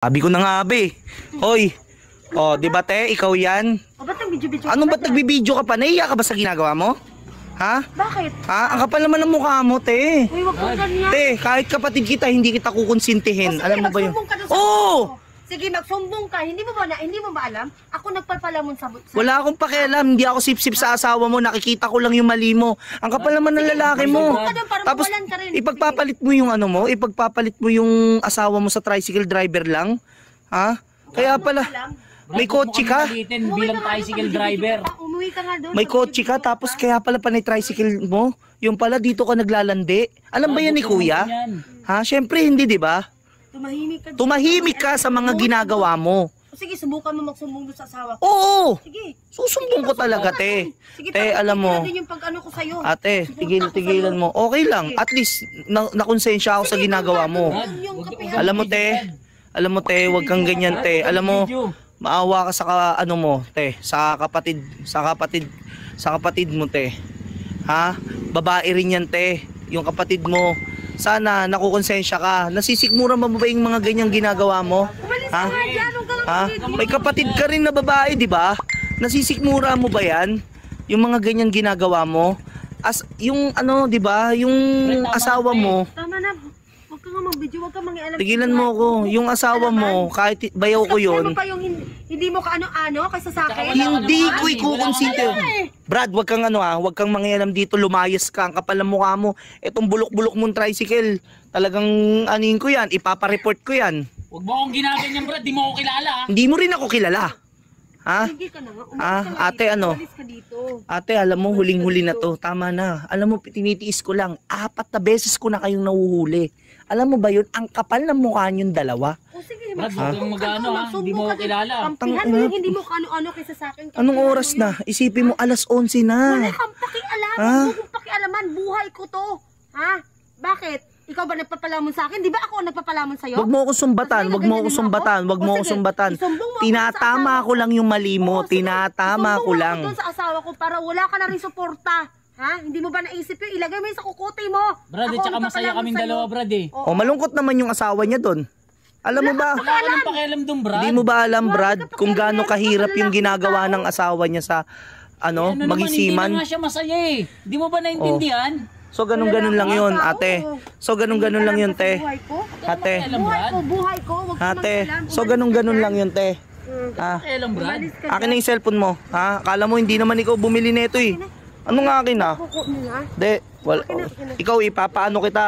Sabi ko na nga, be. Hoy. Oh, di ba, te? Ikaw yan? O, ba't nagbibidyo ka? Anong ba't nagbibidyo ka pa? Naiiyak ka ba sa ginagawa mo? Ha? Bakit? Ha? Ang kapal naman ng mukha mo, te. Uy, wag kang ganyan. Te, kahit kapatid kita, hindi kita kukonsintihin. O, sige, Alam mo ba yun? magsumbong ka doon sa Oo! Sige, magsumbong ka. Hindi mo ba alam? Ako nagpapalamon sa... Wala akong pakialam. Hindi ako sip-sip sa asawa mo. Nakikita ko lang yung mali mo. Ang kapal naman ng lalaki mo. magsumbong ka doon para Tapos, mawalan ka rin. ipagpapalit mo yung ano mo? Ipagpapalit mo yung asawa mo sa tricycle driver lang? Ha? Kaya pala, may kotse ka? Bilang tricycle driver. Umuwi ka nga doon. May kotse ka, tapos kaya pala panay tricycle mo? Yung pala dito ka naglalandi? Alam ba yan ni kuya? Ha? Syempre hindi, di ba? Tumahimik ka. Tumahimik ka sa mga ginagawa mo. O, sige, subukan mo magsumbong doon sa asawa ko. Oo! Sige. Susumbong ko talaga, te. Sige, Te, alam mo. Sige, yung pag-ano ko sa'yo. Ate, tigil-tigilan mo. Okay lang. At least, nakonsensya ako sa ginagawa mo. Alam mo, te, wag kang ganyan, te. Alam mo, maawa ka sa ano mo, te, sa kapatid mo, te. Ha? Babae rin yan, te. Yung kapatid mo. Sana nakukonsensya ka. Nasisikmura mo ba yung mga ganyang ginagawa mo? Ha? Ha? May kapatid ka rin na babae, di ba? Nasisikmura mo ba yan? Yung mga ganyang ginagawa mo? Yung ano, di ba? Yung asawa mo. Tama na. Huwag ka nga mag-video. Huwag ka mangialam. Tigilan mo ako. Yung asawa mo, kahit bayaw ko yun. Ano pa yung hindi mo ka-ano-ano kaysa sa akin? Hindi ko ikukonsinte. Brad, wag kang wag kang mangialam dito, lumayas ka, ang kapal ng mukha mo. Etong bulok-bulok mong tricycle, talagang anin ko yan, ipapareport ko yan. Huwag mo akong ginaganyan, Brad, di mo ako kilala. Hindi mo rin ako kilala. Ha? Sige ka na nga. Umalis ka nga Ate, dito. ano? Umalis ka dito. Ate, alam mo, huling-huli na to. Tama na. Alam mo, tinitiis ko lang. 4 na beses ko na kayong nahuhuli. Alam mo ba yun? Ang kapal ng mukha niyong dalawa. O sige, Brad, huwag kang mag-ano ha, hindi mo ako kilala. Kampihan mo yung hindi mo ka-ano-ano kaysa sa akin. Anong oras na? Isipin mo, alas 11 na. Wala kang pakialam. Ha? Huwag mong pakialaman. Buhay ko to. Ha? Bakit? Ikaw ba nagpapalamon sa akin? Di ba ako nagpapalamon sa'yo? Wag mo ako sumbatan, wag mo ako sumbatan, wag mo ako sumbatan. Tinatama ko lang yung mali mo, tinatama ko lang. Isumbong mo ako doon sa asawa ko para wala ka na rin suporta. Ha? Hindi mo ba naisip yun? Ilagay mo yun sa kukuti mo. Brad, at saka masaya kaming dalawa, Brad eh. O malungkot naman yung asawa niya doon. Alam mo ba? Wala ka nang pakialam dun, Brad. Hindi mo ba alam, Brad, kung gaano kahirap yung ginagawa ng asawa niya sa magisiman? Hindi na nga siya masaya eh. Hindi mo ba naintindihan? So ganun-ganun lang yun, ate. So ganun-ganun lang yun, te. Ate. Buhay ko. Ate. So ganun-ganun lang yun, te. Ha? Pakialam, Brad. Akin na yung cellphone mo. Ha? Akala mo hindi naman ikaw bumili nito eh. Ano nga akin ah? Kuko mo nga. De, ikaw ipapaano kita.